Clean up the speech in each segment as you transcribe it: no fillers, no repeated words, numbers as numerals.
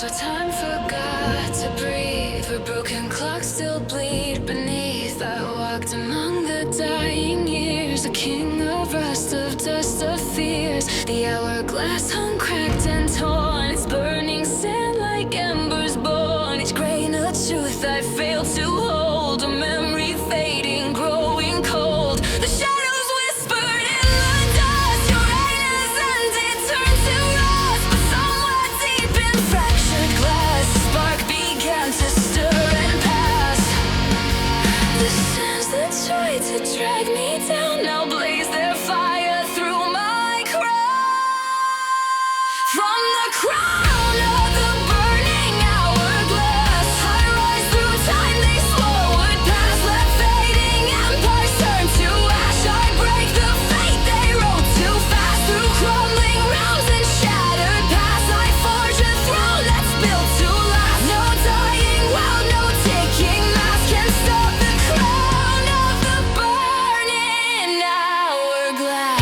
So time forgot to breathe, where broken clocks still bleed beneath. I walked among the dying years, a king of rust, of dust, of fears. The hourglass hung cracked and torn, its burning sand like embers born. Each grain of truth I failed to hold, a memory fading, growing cold. The shadows whispered in the dust, your reign has ended, turned to rust. But somewhere deep in fractured glass, a spark began to stir and pass. The sands that tried to drag me down now blaze their fire through my crown. From the crown of the burning hourglass, I rise through time, they swore would pass. Let fading empires turn to ash, I break the fate they wrote too fast. Through crumbling realms and shattered past, I forge a throne that's built to last. No dying well, no taking mask can stop the crown of the burning hourglass.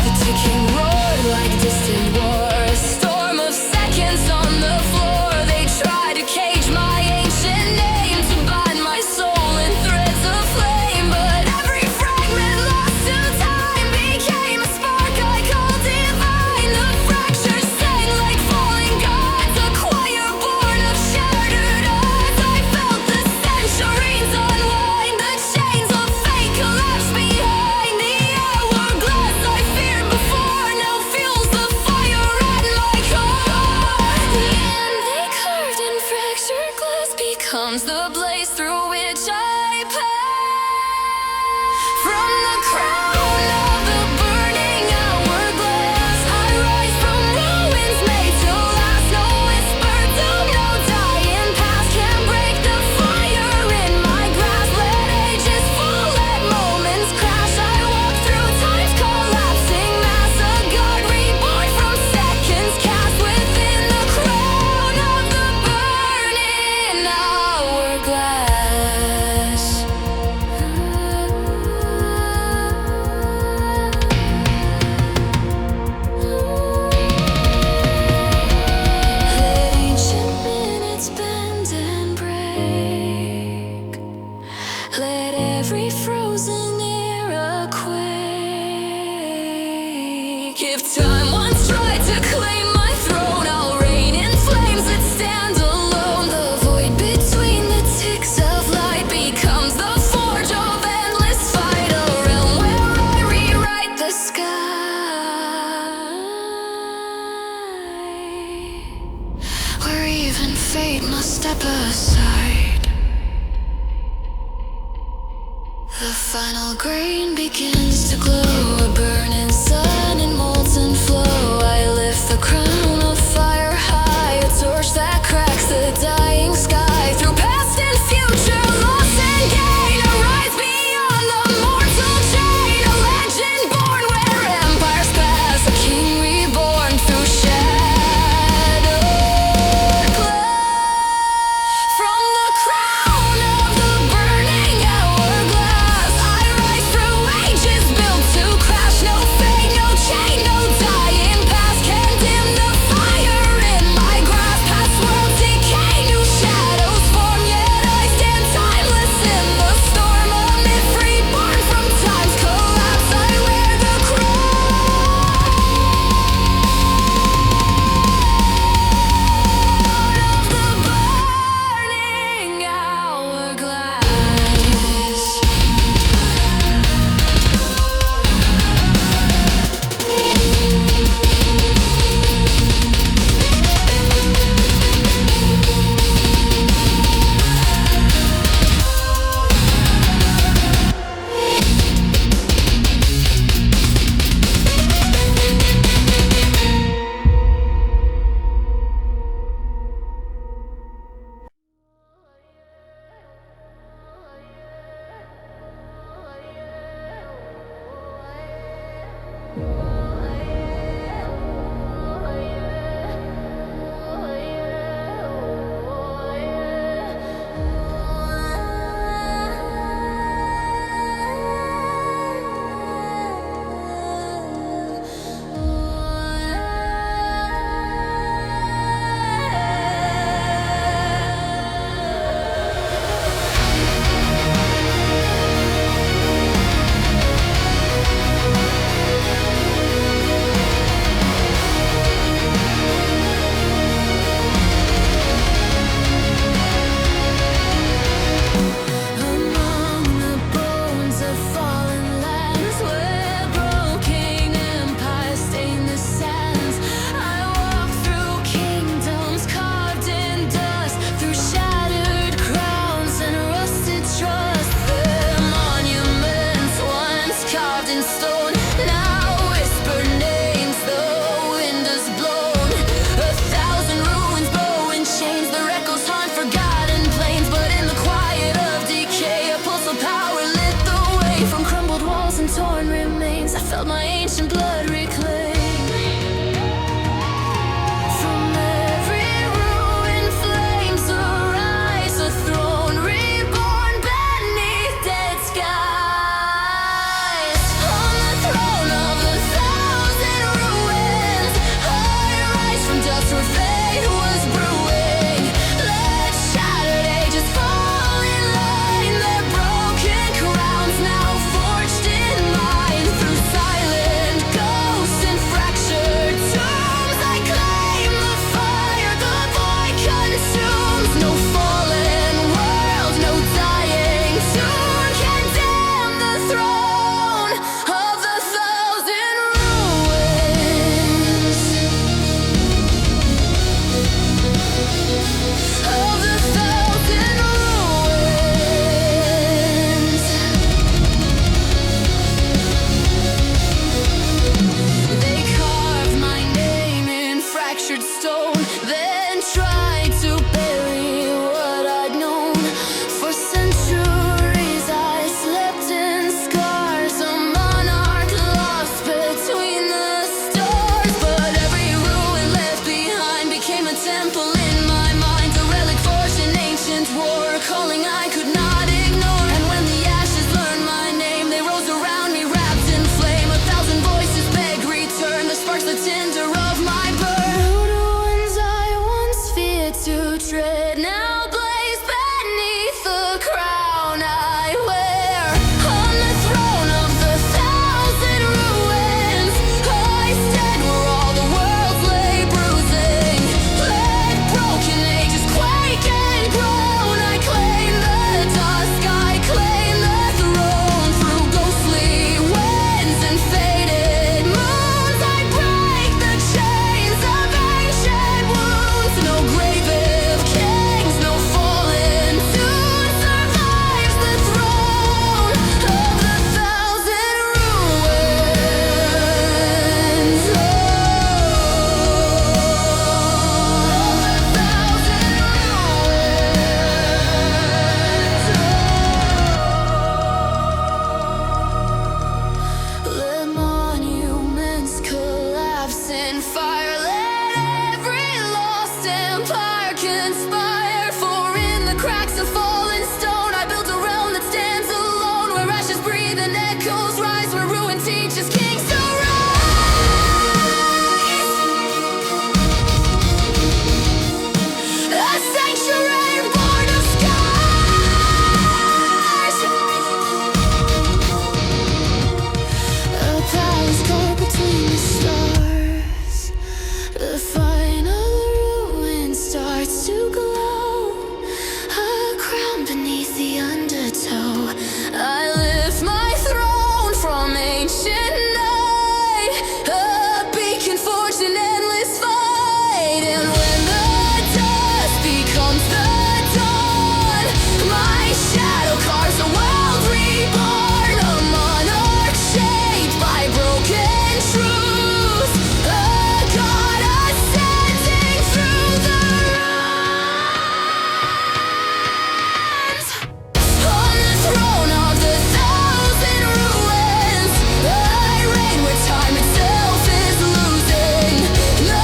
The ticking roared like distant war, a storm of seconds on the floor. They tried to cage my ancient name, to bind my soul in threads of flame. But every fragment lost to time became a spark I called divine. The fractures sang like falling gods, a choir born of shattered odds. I felt the centuries unwind, the chains of fate collapse behind. The hourglass I feared before now fuels the fire at my core. The end they carved in fractured glass becomes the blaze through which I pass. From the crown of the burning hourglass, I rise from ruins made to last. No whisper doom, no dying past can break the fire in my grasp. Let ages fall, let moments crash. I walk through time's collapsing mass, a god reborn from seconds cast within the crown of the burning hourglass. Let ancient minutes bend and break. Let every frozen era quake. If time once tried to claim my throne, I'll reign in flames that stand alone. The void between the ticks of light becomes the forge of endless fight. A realm where I rewrite the sky, where even fate must step aside. The final grain begins to glow, a burning sun in molten flow. I lift the crown of fire high, a torch that cracks the dying sky. Through past and future, loss and gain, a rise beyond the mortal chain. A legend born where empires pass, a king reborn through shattered glass. From the crown of the burning hourglass, I rise through ages built to crash. No fate, no felt my ancient blood reclaim. From every ruined flames arise a throne reborn beneath dead skies. On the throne of the thousand ruins, I rise from dust where fate was brewing. Let shattered ages fall in line, their broken crowns now forged in mine. Through silent ghosts and fractured tombs, I claim the fire the void consumes. No fallen world, no dying soon can dim the throne of the thousand ruins. Of the thousand ruins. They carved my name in fractured stone, then tried to bury what I'd known. For centuries I slept in scars, a monarch lost between the stars. But every ruin left behind became a temple in my mind, a relic forged in ancient war, calling I could not ignore. And when the ashes learned my name, they rose around me wrapped in flame. A thousand voices beg return, the sparks the tinder of my burn. Ruins I once feared to tread now blaze beneath the crown I wear. On the throne of the thousand ruins, I stand where all the worlds lay bruising. Let broken ages quake and groan. I claim the dusk, I claim the throne. Through ghostly winds and faded moons, I break the chains of ancient wounds. No grave of kings, no fallen tune survives the throne of the thousand ruins. Oh, the thousand ruins. Let monuments collapse in fire. Let every lost empire conspire. For in the cracks of fallen stone, I built a realm that stands alone, where ashes breathe and echoes rise, where ruin teaches kings to rise. A sanctuary born of scars. A palace caught between the stars. The final ruin starts to glow. A crown beneath the undertow. I lift my throne from ancient night, a beacon forged in endless fight. And when the dust becomes the dawn, my shadow carves a world reborn, a monarch shaped by broken truth, a god ascending through the ruins. On the throne of the thousand ruins, I reign where time itself is losing. No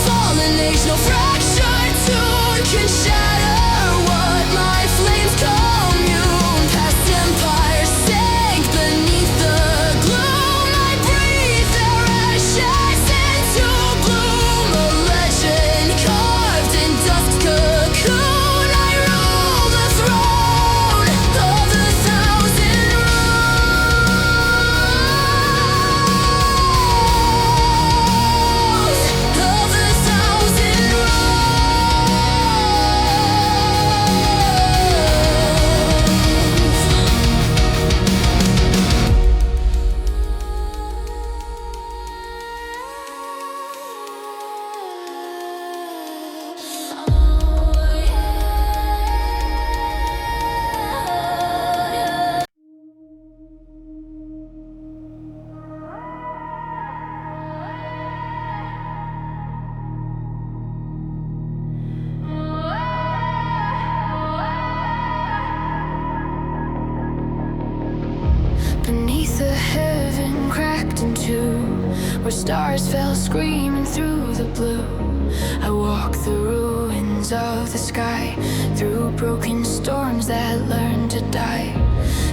fallen age, no fractured tune can shatter what my flames commune. Past empires sank beneath the gloom. I breathe their ashes into bloom. A legend carved in dust cocoon. I rule the throne of the thousand ruins. Of the thousand Beneath the heaven crack cracked in two, where stars fell screaming through the blue. I walked the ruins of the sky, through broken storms that learned to die.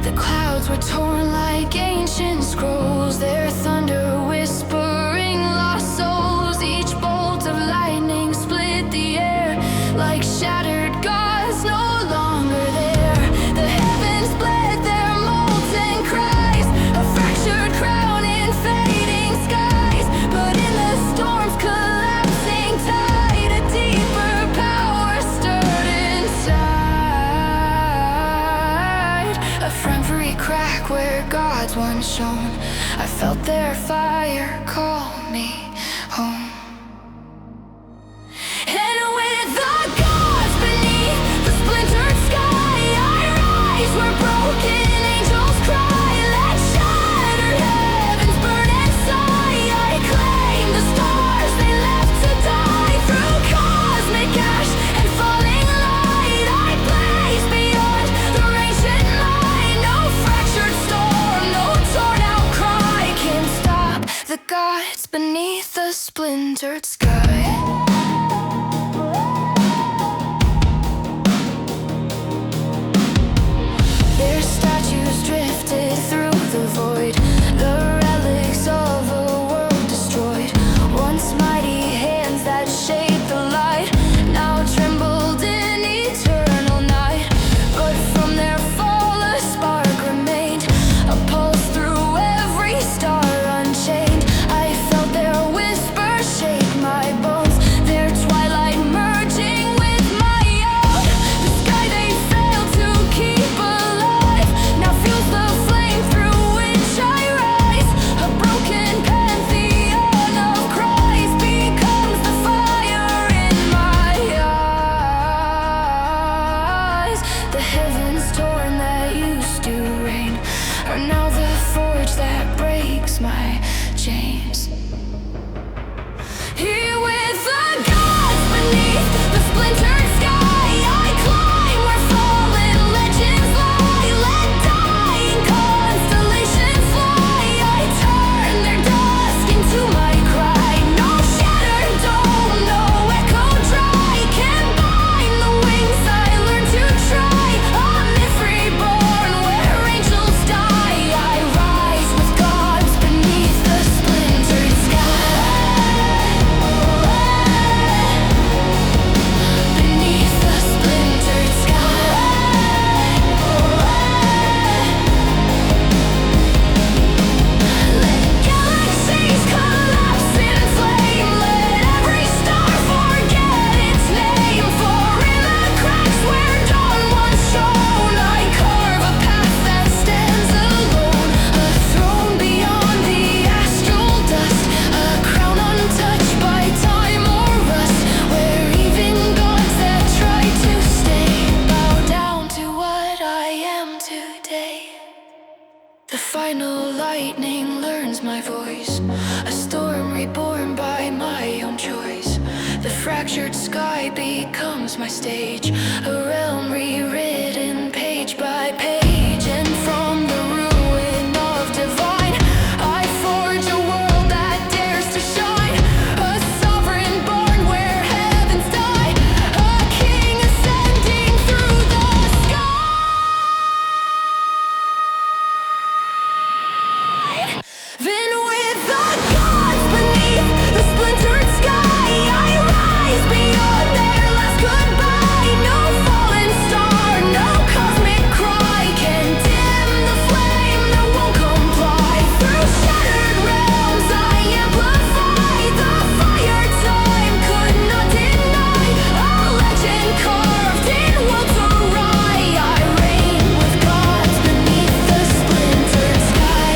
The clouds were torn like ancient scrolls, their thunder whispering lost souls. Each bolt of lightning split the air like shattered gods no longer there. The heavens bled their molten cries, a fractured crown in fading skies. But in the storm's collapsing tide, a deeper power stirred inside. A from every crack where gods once shone, I felt their fire call me home. And with the gods beneath the splintered sky, I rise where broken angels cry. Let shattered heavens burn and sigh. I claim the stars they left to die. Through cosmic ash and falling light, I blaze beyond the ancient line. No fractured storm, no torn out cry can stop the gods beneath the splintered sky. Their statues drifted through the void, the relics of a world destroyed. Once mighty hands that shaped the light, now trembled in eternal night. But from their fall a spark remained, a pulse through every star unchained. I felt their whisper shake my bones, their twilight merging with my own. The sky they failed to keep alive now fuels the flame through which I rise. A broken pantheon of cries becomes the fire in my eyes. The heavens torn that used to rain are now the forge that breaks my chains. Here with the gods beneath the splintered sky, I climb where fallen legends lie. Let dying constellations fly. I turn their dusk into my cry. No shattered dome, no echo dry can bind the wings I learned to try. A myth reborn where angels die. I rise with gods beneath the splintered sky. Beneath the splintered sky. Let galaxies collapse in flame. Let every star forget its name. For in the cracks where dawn once shone, I carve a path that stands alone. A throne beyond the astral dust, a crown untouched by time or rust, where even gods that try to stay bow down to what I am today. The final lightning learns my voice, a storm reborn by my own choice. The fractured sky becomes my stage, a realm rewritten page by page. And from the ruin of divine, I forge a world that dares to shine. A sovereign born where heavens die, a king ascending through the sky. Then with the gods beneath the splintered sky, I rise beyond their last goodbye. No fallen star, no cosmic cry can dim the flame that won't comply. Through shattered realms I amplify the fire time could not deny. A legend carved in worlds awry. I reign with gods beneath the splintered sky.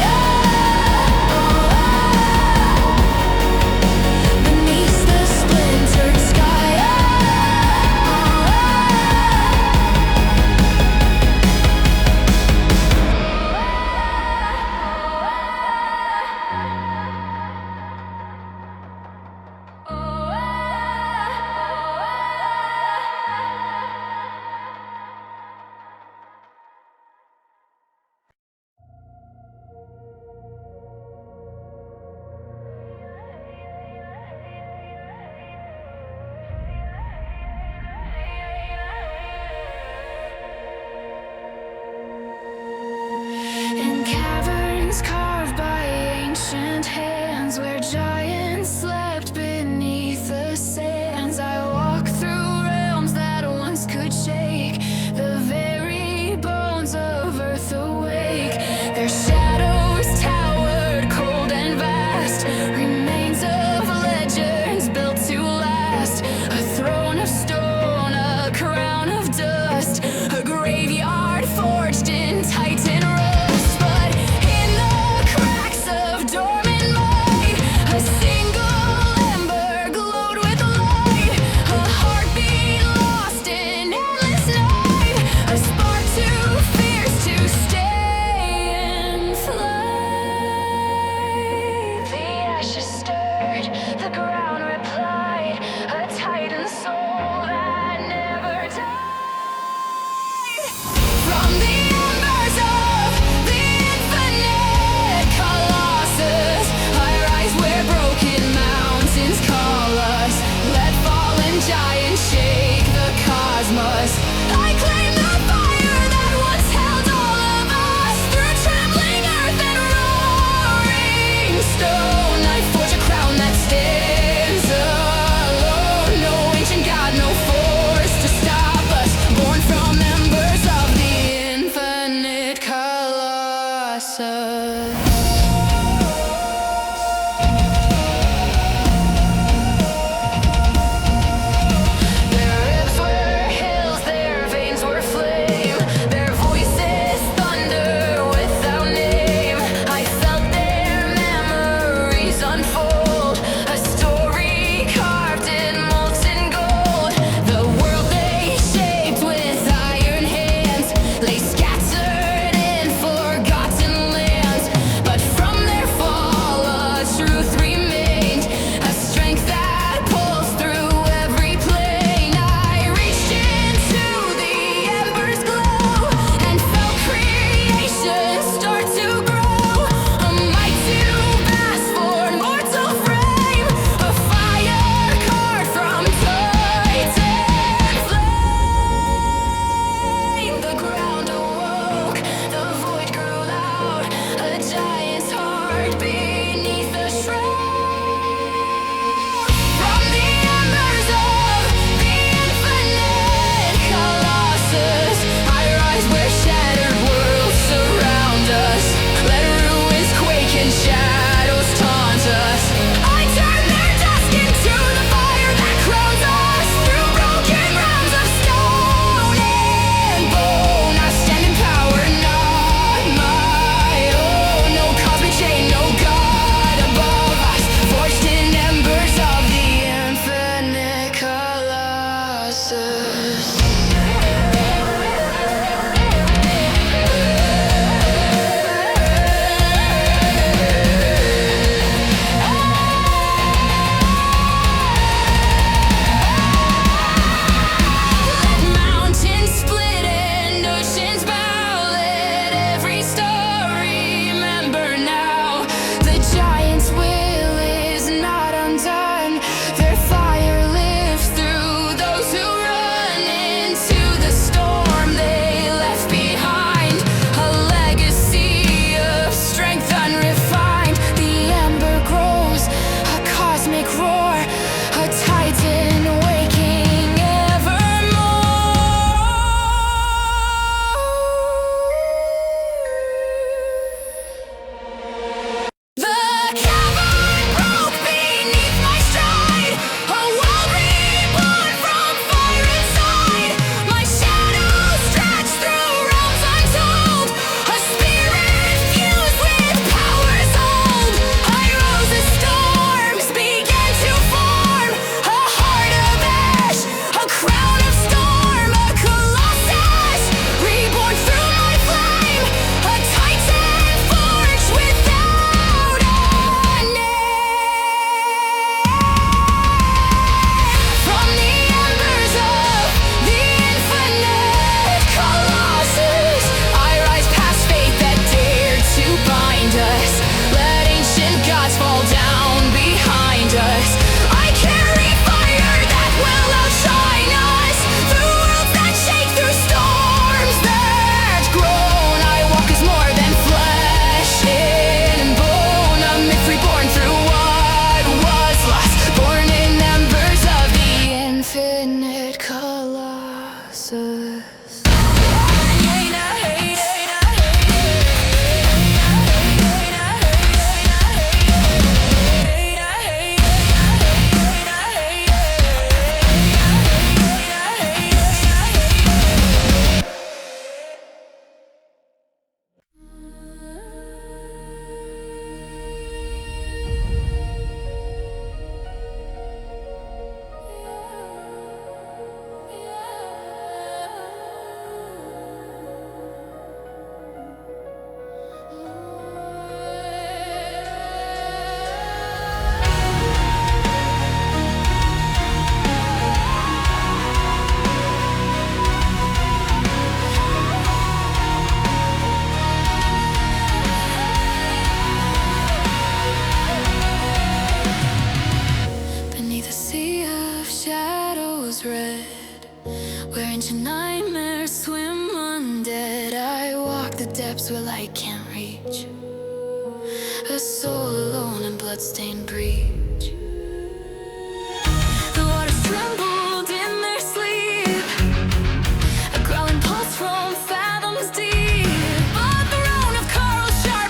where light can't reach. A soul alone in bloodstained breach. The waters trembled in their sleep. A growling pulse from fathoms deep. But the rune of Carl's sharp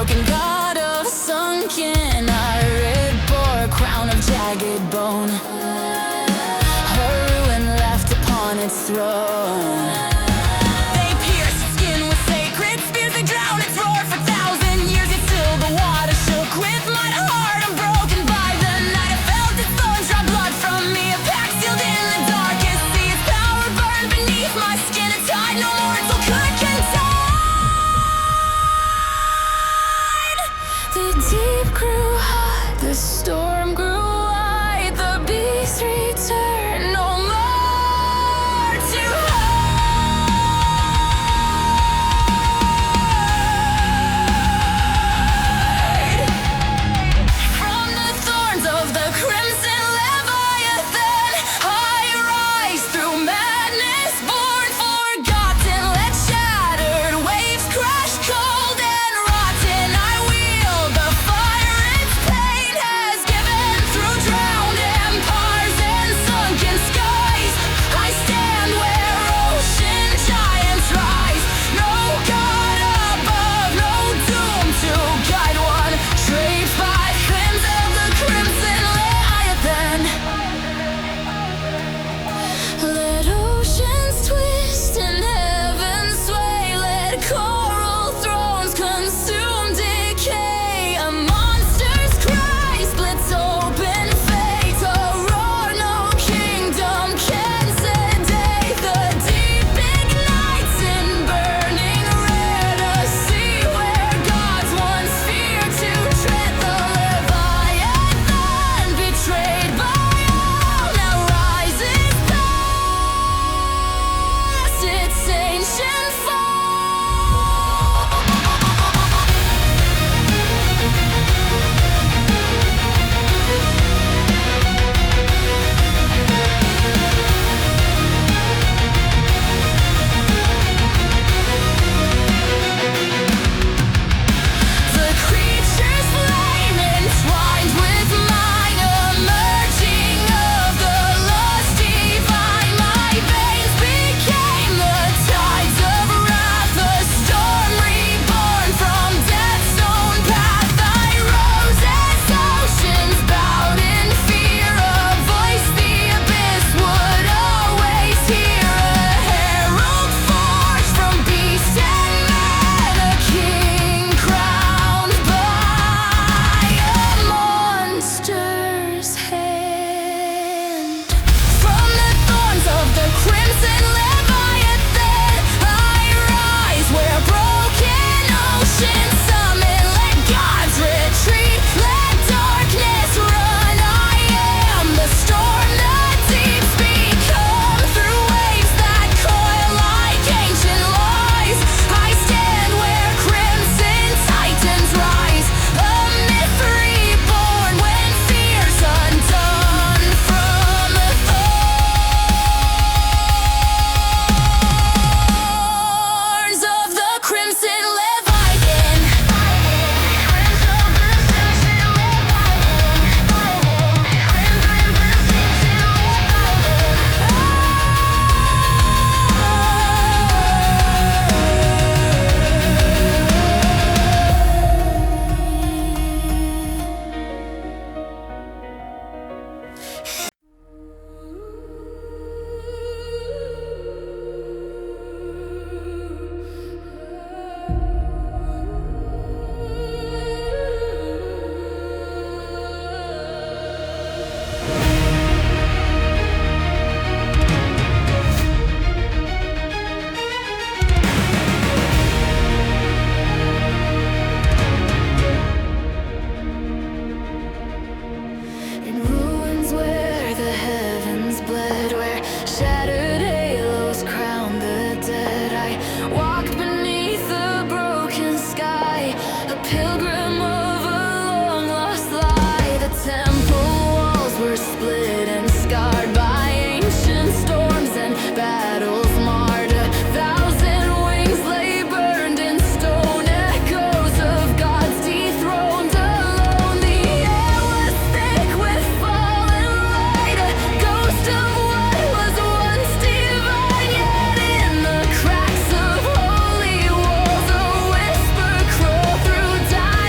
broken god of sunken irid bore, crown of jagged bone, her ruin left upon its throne. They pierced skin with sacred spears, they drowned its roar for 1,000 years, yet still the water shook with my heart unbroken by the night. I felt its bones draw blood from me, a pack sealed in the darkest sea. Its power burned beneath my skin, a tide no mortal could contain. The deep grew hot, the storm grew wide, the beast returned no more to hide. From the thorns of the crimson Leviathan, I rise through madness, born forgotten, let shattered waves crash cold and rotten. I wield the fire its pain has given, through drowned empires and sunken skies. I stand where ocean giants rise. No god above, no doom to guide one. Draped by fins of the crimson Leviathan. Let oceans twist and heaven sway. Let coral thrones consume decay. A monster's cry splits open fate. A roar no kingdom can sedate. The deep ignites in burning red. A sea where gods once feared to tread. The Leviathan, betrayed by all, now rises past its ancient fall. The creature's flame entwined with mine, emerging of the lust divine. My veins became the tides of wrath, a storm reborn from death's own path. I rose as oceans bowed in fear, a voice the abyss would always hear. A herald forged from beast and man, a king crowned by a monster's hand. From the thorns of the crimson Leviathan, I rise where broken oceans summon. Let gods retreat, let darkness run. I am the storm the deeps become, through waves that coil like ancient lies. I stand where crimson titans rise, a myth reborn when fear's undone from the thorns of the crimson Leviathan. In ruins where the heavens bled, where shattered halos crown the dead, I walked beneath a broken sky, a pilgrim of a long lost lie. The temple walls were split and scarred by ancient storms and battles marred. 1,000 wings lay burned in stone, echoes of gods dethroned alone. The air was thick with fallen light, a ghost of what was once divine. Yet in the cracks of holy walls, a whisper crawled through dying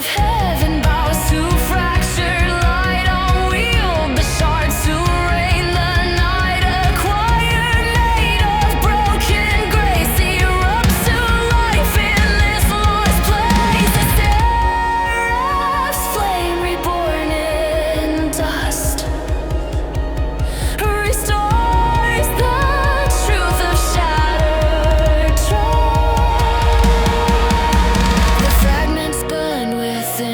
if heaven bows to fractured light, I'll wield the shards to rain the night. A choir made of broken grace erupts to life in this lost place. The Seraph's flame reborn in dust restores the truth of shattered trust. The fragments burn within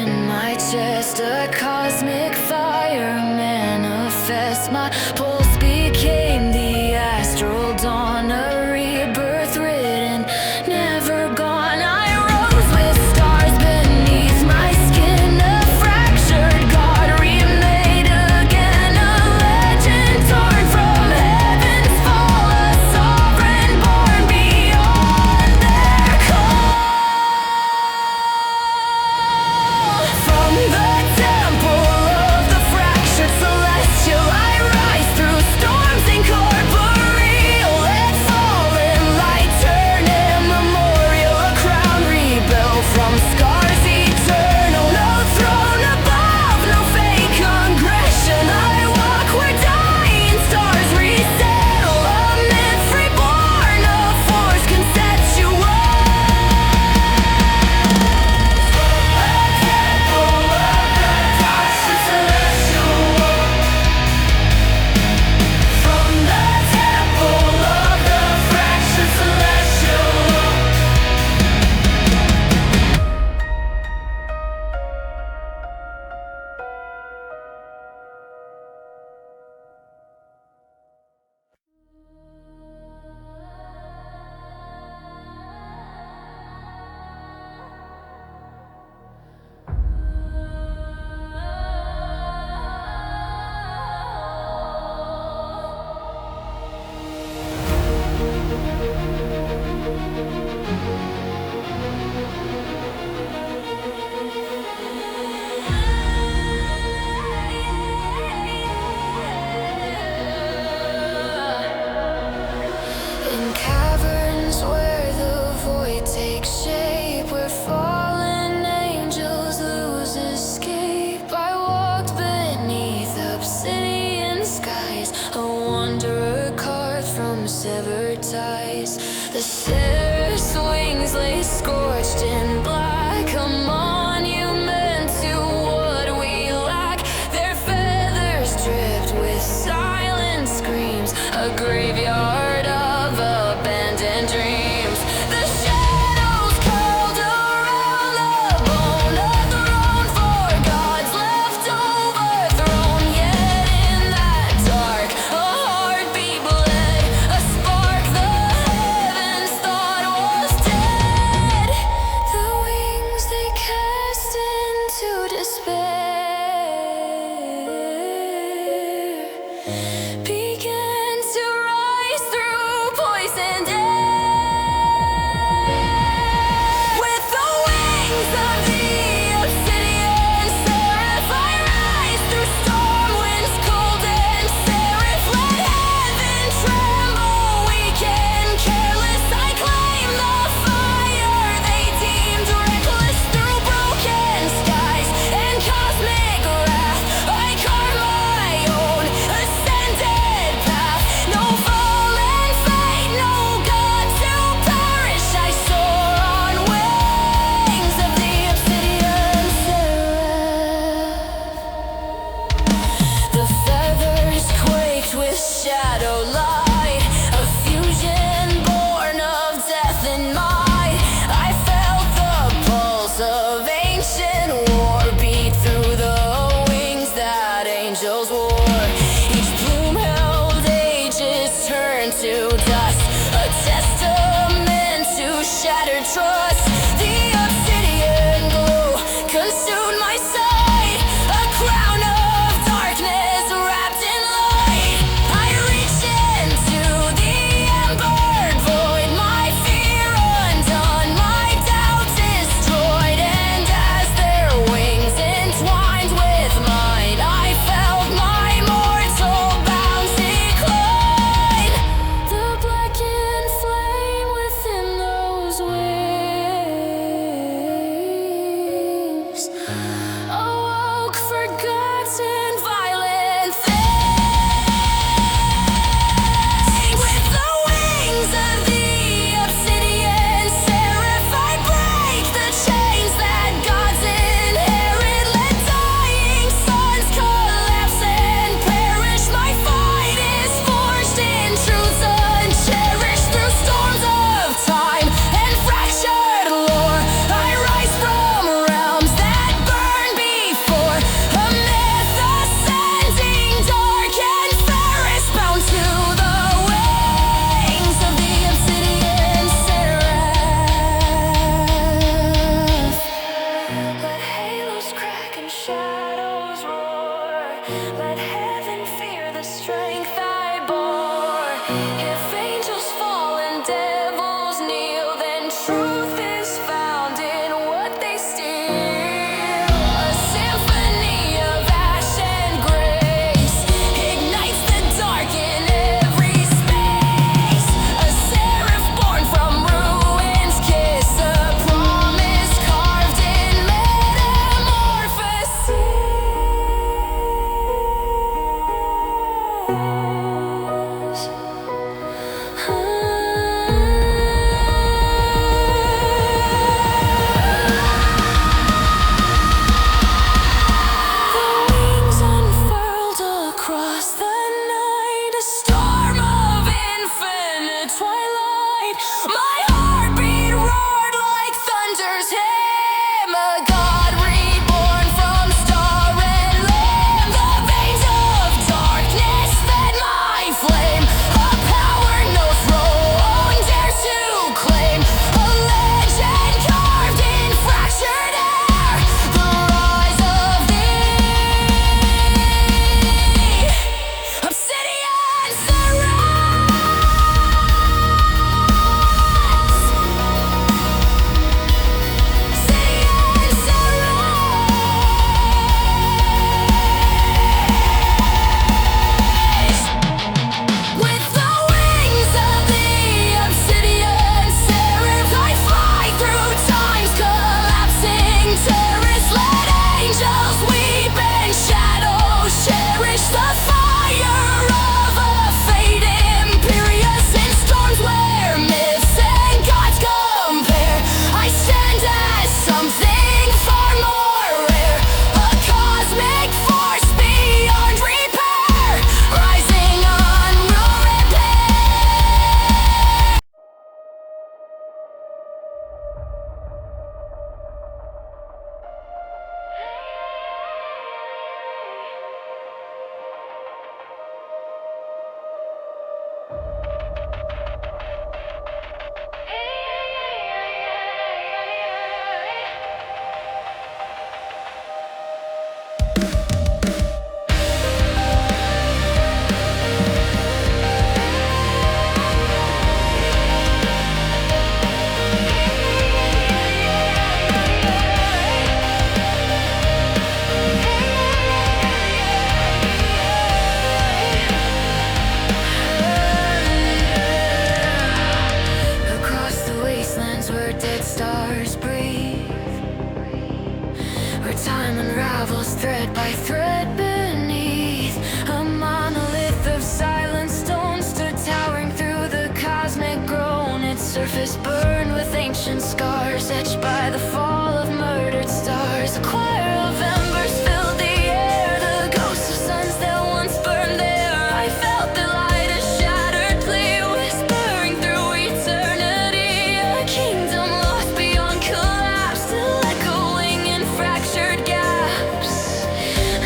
time unravels thread by thread beneath a monolith of silent stone stood towering through the cosmic groan. Its surface burned with ancient scars etched by the fall of murdered stars. A choir of embers filled the air, the ghosts of suns that once burned there. I felt the light, a shattered plea, whispering through eternity. A kingdom lost beyond collapse, still echoing in fractured gaps.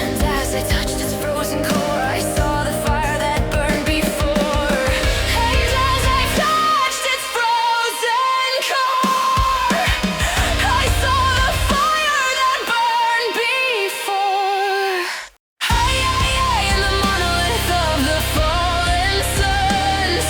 And as I touched its frozen core, I saw the fire that burned before. And as I touched its frozen core, I saw the fire that burned before. In the monolith of the fallen suns.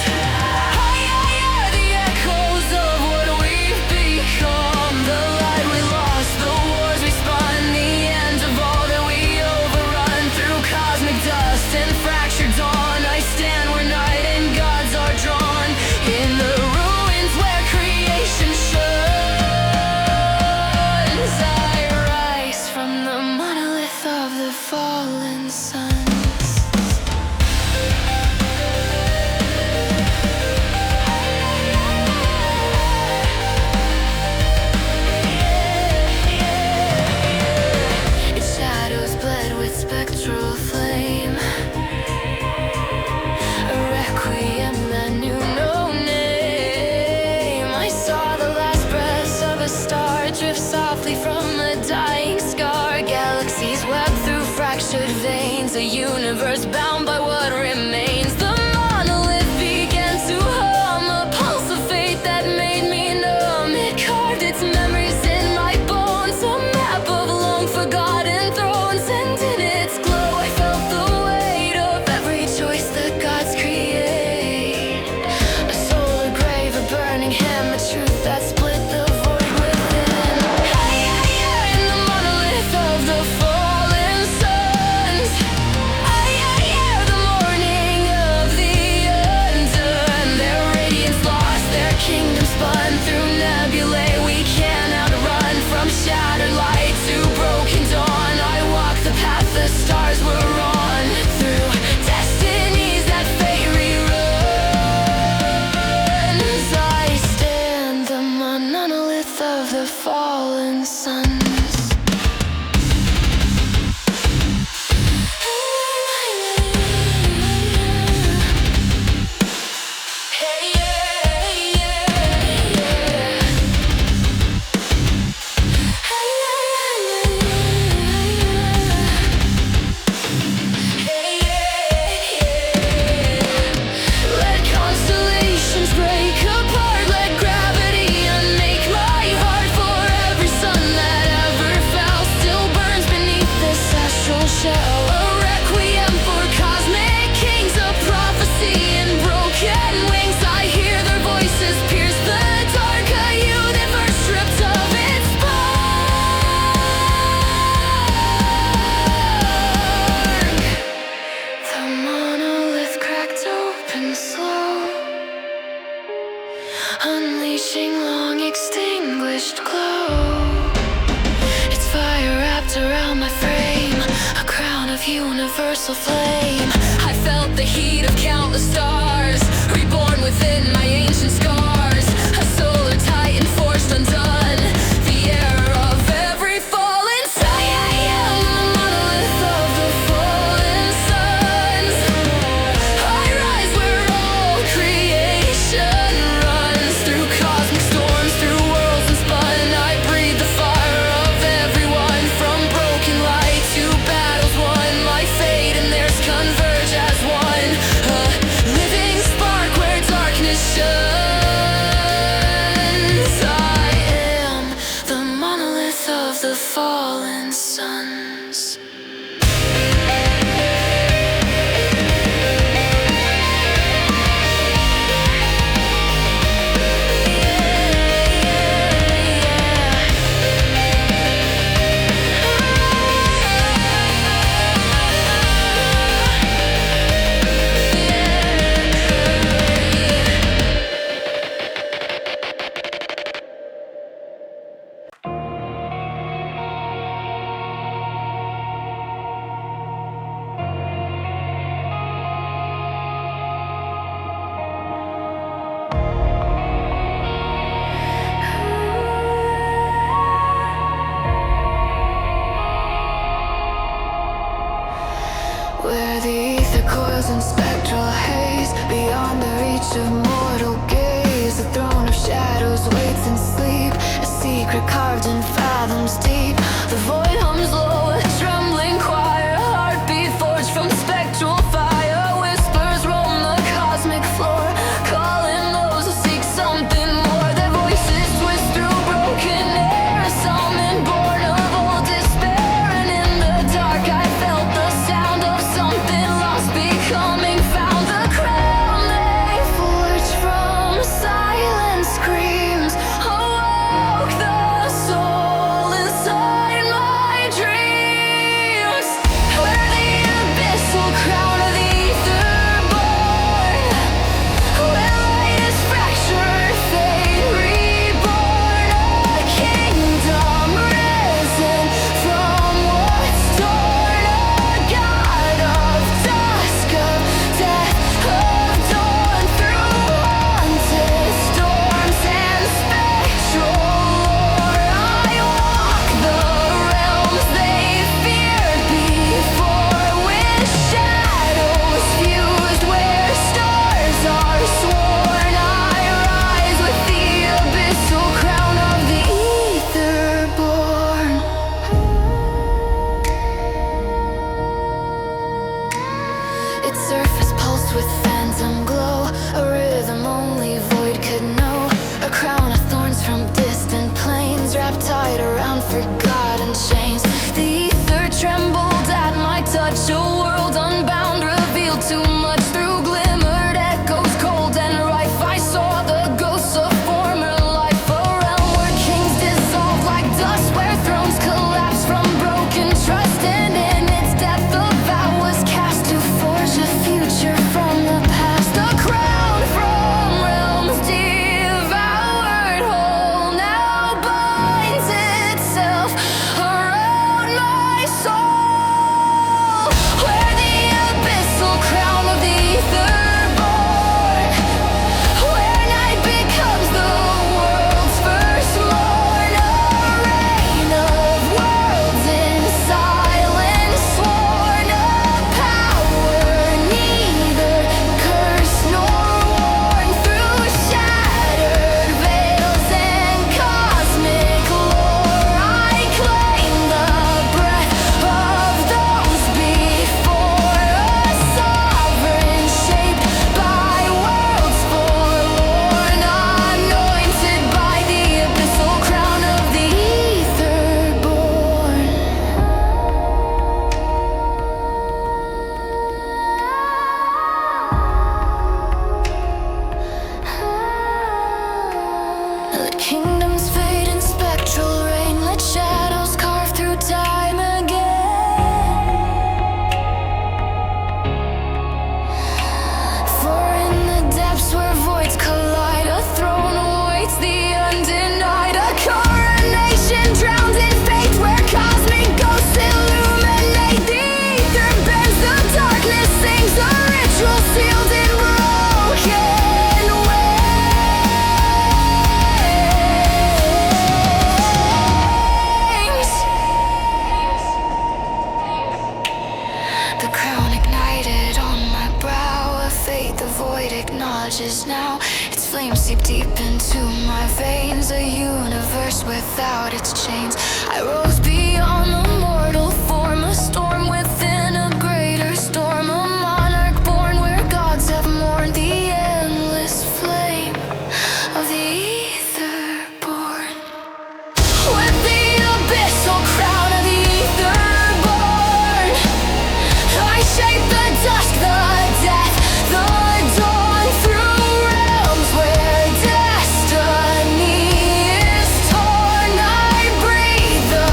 The echoes of what we've become. The light we lost, the wars we spun, the end of all that we overrun. Through cosmic dust and fractured dawn, I stand where night and gods are drawn. In the ruins where creation shuns, I rise from the monolith of the fallen suns. Its shadows bled with spectral flame, a requiem that knew no name. I saw the last breaths of a star drift softly from a dying scar. Galaxies wept through fractured veins, a universe bound by what remains. The monolith began to hum, a pulse of fate that made me numb. It carved its memories in my bones, a map of long forgotten thrones. And in its glow I felt the weight of every choice the gods create. A solar grave, a burning hymn, a truth that split the void within. In the monolith of the fallen suns, the morning of the undone. Their radiance lost, their kingdom spun through nebulae we can't outrun. From shattered light to broken dawn, I walk the path the stars were on. Through destinies that fate reruns, I stand the monolith of the fallen suns. Let constellations break apart, let gravity unmake my heart. For every sun that ever fell still burns beneath this astral shell. A requiem for cosmic kings, a prophecy in broken wings. I hear their voices pierce the dark, a universe stripped of its spark. The monolith cracked open slow, unleashing long extinguished glow. Its fire wrapped around my frame, a crown of universal flame. I felt the heat of countless stars, reborn within my ancient scars. A solar titan forced undone, the error of every fallen sun. The monolith of the fallen suns. I rise where all creation runs. Through cosmic storms, through worlds unspun, I breathe the fire of everyone. From broken light to battles won, my fate and theirs converge as one. A living spark where darkness shuns. I am the monolith of the fallen suns. in spectral haze, beyond the reach of mortal gaze. The throne of shadows waits in sleep, a secret carved in fathoms deep. The void hums low, a trembling choir, a heartbeat forged from spectral fire. Whispers roam the cosmic floor, calling those who seek something more. Their voices twist through broken air, a summon born of old despair. And in the dark I felt the sound of something lost becoming found. The crown they forged from silent screams awoke the soul inside my dreams. Where the abyssal crown of the Etherborn, where light is fractured, fate reborn. A kingdom risen from what's torn, a god of dusk, of death, of dawn. Through haunted storms and spectral lore, I walk the realms they feared before. With shadows fused where stars are sworn, I rise with the abyssal crown of the Etherborn. Its surface pulsed with phantom glow, a rhythm only void could know. A crown of thorns from distant plains, wrapped tight around forgotten chains. The ether trembled at my touch, a world unbound revealed too much. Through glimmered echoes, cold and rife, I saw the ghosts of former life. A realm where kings dissolve like dust, where thrones collapse from broken trust. And in its depth a vow was cast to forge a future from the past. A crown from realms devoured whole now binds itself around my soul. Where the abyssal crown of the Etherborn, where night becomes the world's first morn. A reign of worlds in silence sworn, a power neither cursed nor worn. Through shattered veils and cosmic lore, I claim the breath of those before. A sovereign shaped by worlds forlorn, anointed by the abyssal crown of the Etherborn. Let kingdoms fade in spectral rain, let shadows carve through time again. For in the depths where voids collide, a throne awaits the undenied. A coronation drowned in faith, where cosmic ghosts illuminate. The ether bends, the darkness sings, a ritual sealed in broken wings. The crown ignited on my brow, a fate the void acknowledges now. Its flames seep deep into my veins, a universe without its chains. I rose beyond the mortal form, a storm within a greater storm. A monarch born where gods have mourned, the endless flame of the Etherborn. With the abyssal crown of the Etherborn, I shape the dusk, the death, the dawn. Through realms where destiny is torn, I breathe the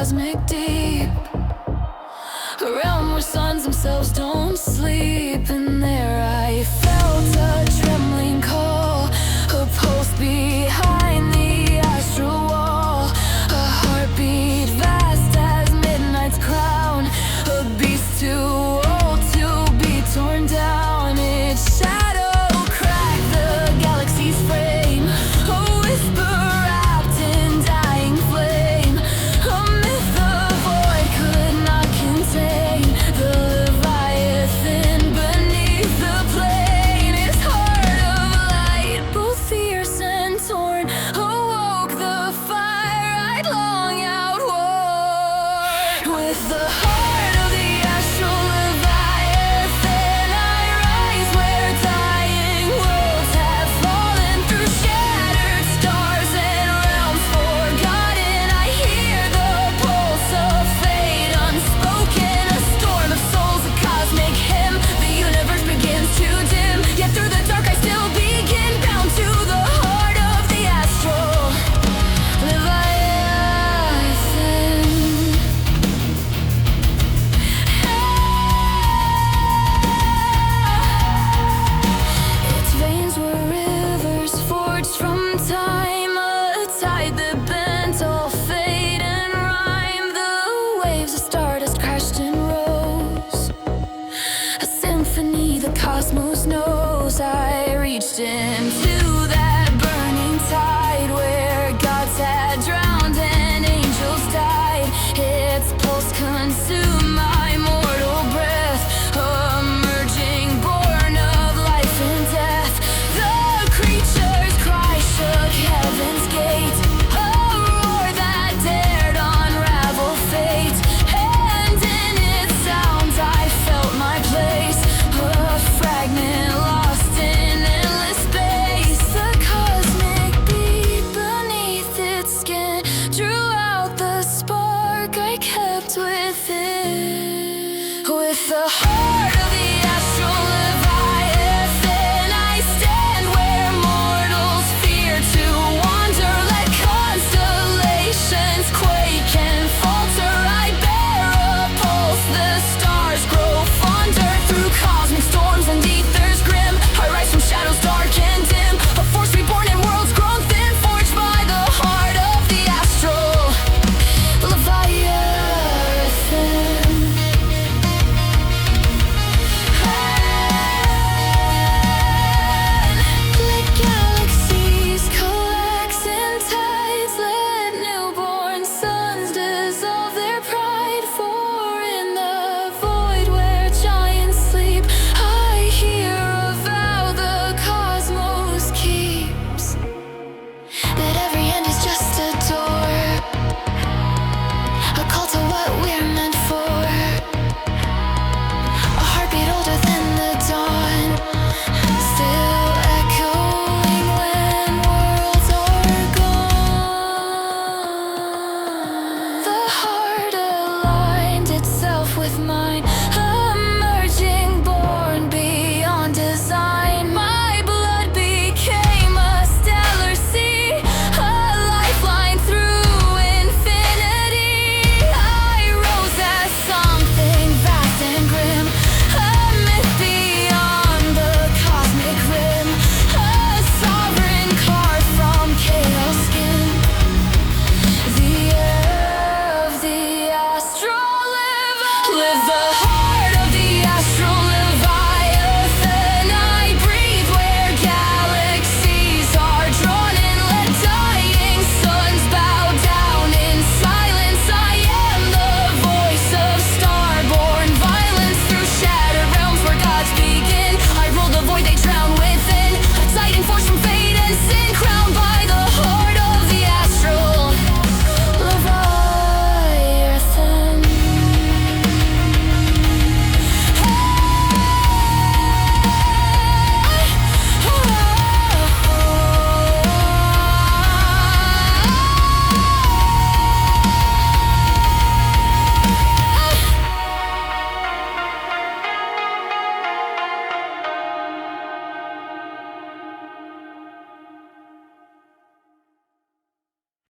cosmic deep.